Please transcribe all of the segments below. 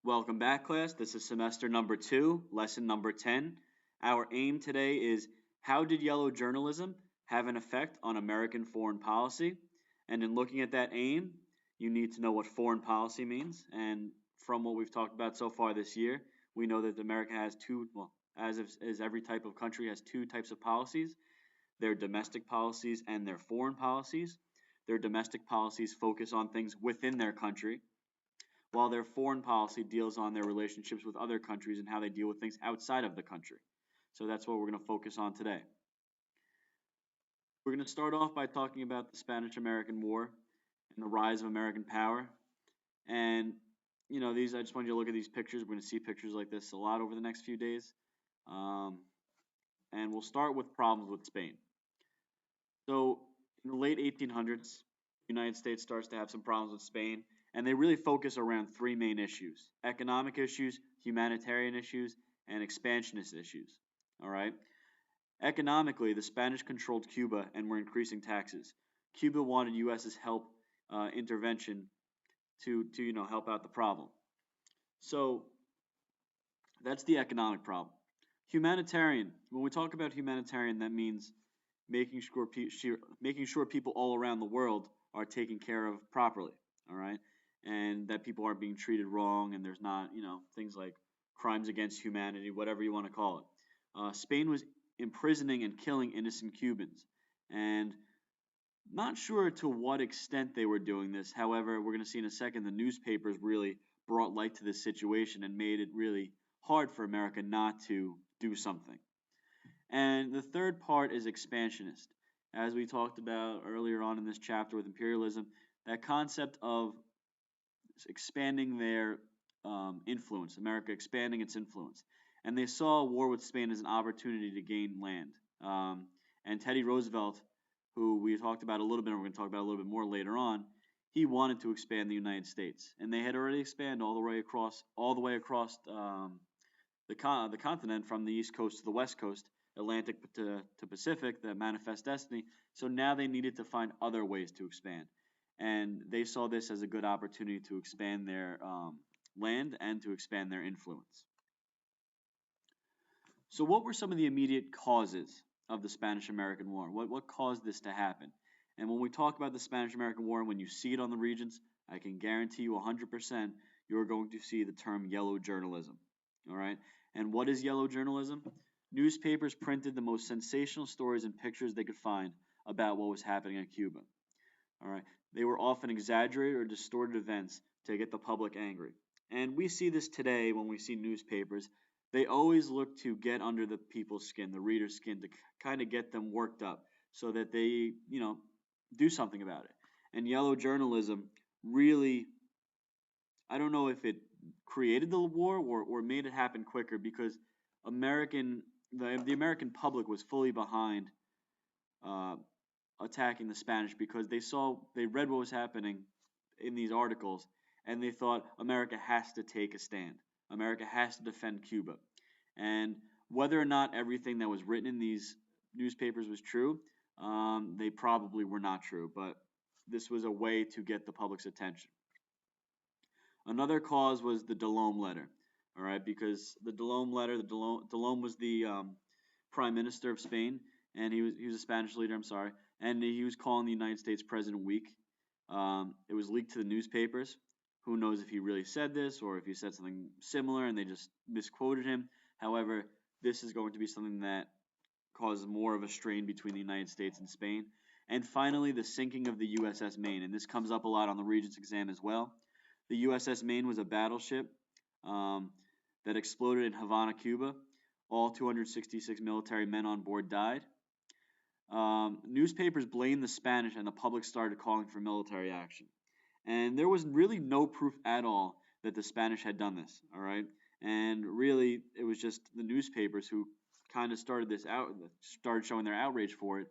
Welcome back, class. This is semester number 2, lesson number 10. Our aim today is how did yellow journalism have an effect on American foreign policy? And in looking at that aim, you need to know what foreign policy means. And from what we've talked about so far this year, we know that America has two, well, as every type of country has two types of policies, their domestic policies and their foreign policies. Their domestic policies focus on things within their country, while their foreign policy deals on their relationships with other countries and how they deal with things outside of the country. So that's what we're going to focus on today. We're going to start off by talking about the Spanish-American War and the rise of American power. And I just want you to look at these pictures. We're going to see pictures like this a lot over the next few days. And we'll start with problems with Spain. So in the late 1800s, the United States starts to have some problems with Spain, and they really focus around three main issues: economic issues, humanitarian issues, and expansionist issues. All right. Economically, the Spanish controlled Cuba and were increasing taxes. Cuba wanted U.S.'s intervention to help out the problem. So that's the economic problem. Humanitarian. When we talk about humanitarian, that means making sure people all around the world are taken care of properly. All right, and that people aren't being treated wrong, and there's not things like crimes against humanity, whatever you want to call it. Spain was imprisoning and killing innocent Cubans, and not sure to what extent they were doing this. However, we're going to see in a second the newspapers really brought light to this situation and made it really hard for America not to do something. And the third part is expansionist. As we talked about earlier on in this chapter with imperialism, that concept of expanding their influence, America expanding its influence. And they saw a war with Spain as an opportunity to gain land. And Teddy Roosevelt, who we talked about a little bit, and we're going to talk about a little bit more later on, he wanted to expand the United States, and they had already expanded all the way across the continent from the East Coast to the West Coast, Atlantic to Pacific, the Manifest Destiny. So now they needed to find other ways to expand, and they saw this as a good opportunity to expand their land and to expand their influence. So what were some of the immediate causes of the Spanish-American War? What caused this to happen? And when we talk about the Spanish-American War, and when you see it on the regions, I can guarantee you 100% you're going to see the term yellow journalism. All right? And what is yellow journalism? Newspapers printed the most sensational stories and pictures they could find about what was happening in Cuba. All right? They were often exaggerated or distorted events to get the public angry. And we see this today when we see newspapers. They always look to get under the people's skin, the reader's skin, to kind of get them worked up so that they, do something about it. And yellow journalism really, I don't know if it created the war or made it happen quicker, because the American public was fully behind attacking the Spanish, because they read what was happening in these articles, and they thought America has to take a stand. America has to defend Cuba. And whether or not everything that was written in these newspapers was true, they probably were not true, but this was a way to get the public's attention. Another cause was the Delome letter, all right, because the Delome letter, Delome was the prime minister of Spain, and he was a Spanish leader, I'm sorry, and he was calling the United States president weak. It was leaked to the newspapers. Who knows if he really said this or if he said something similar and they just misquoted him. However, this is going to be something that causes more of a strain between the United States and Spain. And finally, the sinking of the USS Maine, and this comes up a lot on the Regents exam as well. The USS Maine was a battleship that exploded in Havana, Cuba. All 266 military men on board died. Newspapers blamed the Spanish, and the public started calling for military action. And there was really no proof at all that the Spanish had done this, all right? And really, it was just the newspapers who kind of started showing their outrage for it.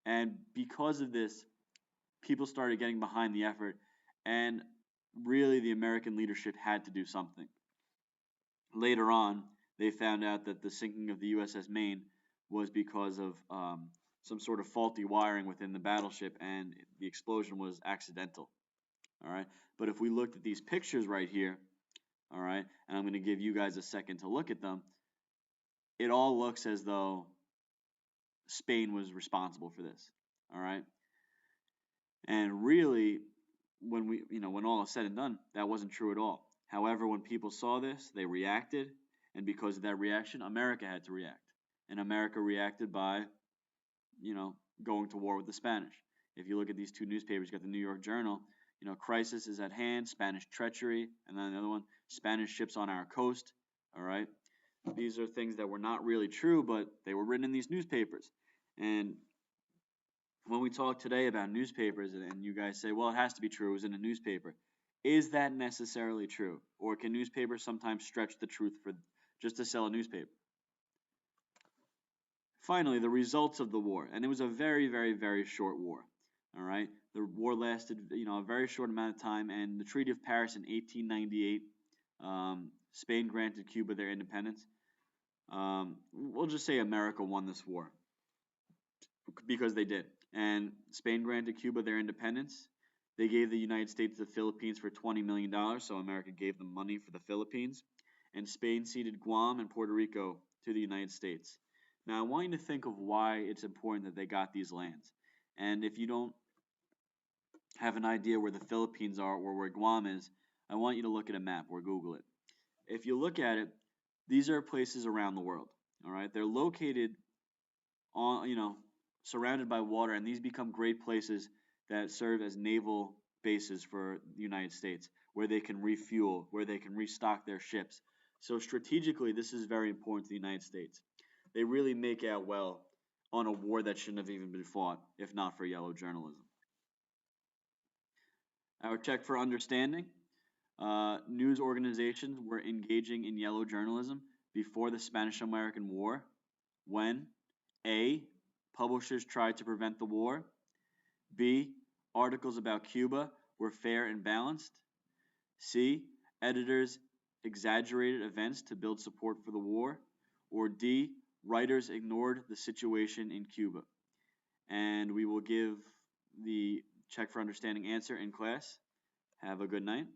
And because of this, people started getting behind the effort, and really the American leadership had to do something. Later on, they found out that the sinking of the USS Maine was because of some sort of faulty wiring within the battleship, and the explosion was accidental. All right, but if we looked at these pictures right here, all right, and I'm going to give you guys a second to look at them, it all looks as though Spain was responsible for this, all right? And really, when all is said and done, that wasn't true at all. However, when people saw this, they reacted, and because of that reaction, America had to react. And America reacted by, going to war with the Spanish. If you look at these two newspapers, you got the New York Journal, crisis is at hand, Spanish treachery, and then the other one, Spanish ships on our coast, all right? These are things that were not really true, but they were written in these newspapers. And when we talk today about newspapers and you guys say, well, it has to be true, it was in a newspaper, is that necessarily true? Or can newspapers sometimes stretch the truth for just to sell a newspaper? Finally, the results of the war, and it was a very, very, very short war. All right, the war lasted, a very short amount of time, and the Treaty of Paris in 1898, Spain granted Cuba their independence. We'll just say America won this war because they did. And Spain granted Cuba their independence. They gave the United States the Philippines for $20 million, so America gave them money for the Philippines. And Spain ceded Guam and Puerto Rico to the United States. Now, I want you to think of why it's important that they got these lands. And if you don't have an idea where the Philippines are or where Guam is, I want you to look at a map or Google it. If you look at it, these are places around the world. All right, they're located on, surrounded by water, and these become great places that serve as naval bases for the United States, where they can refuel, where they can restock their ships. So strategically, this is very important to the United States. They really make out well on a war that shouldn't have even been fought, if not for yellow journalism. Our check for understanding. News organizations were engaging in yellow journalism before the Spanish-American War when A. Publishers tried to prevent the war. B. Articles about Cuba were fair and balanced. C. Editors exaggerated events to build support for the war. Or D. Writers ignored the situation in Cuba. And we will give the check for understanding answer in class. Have a good night.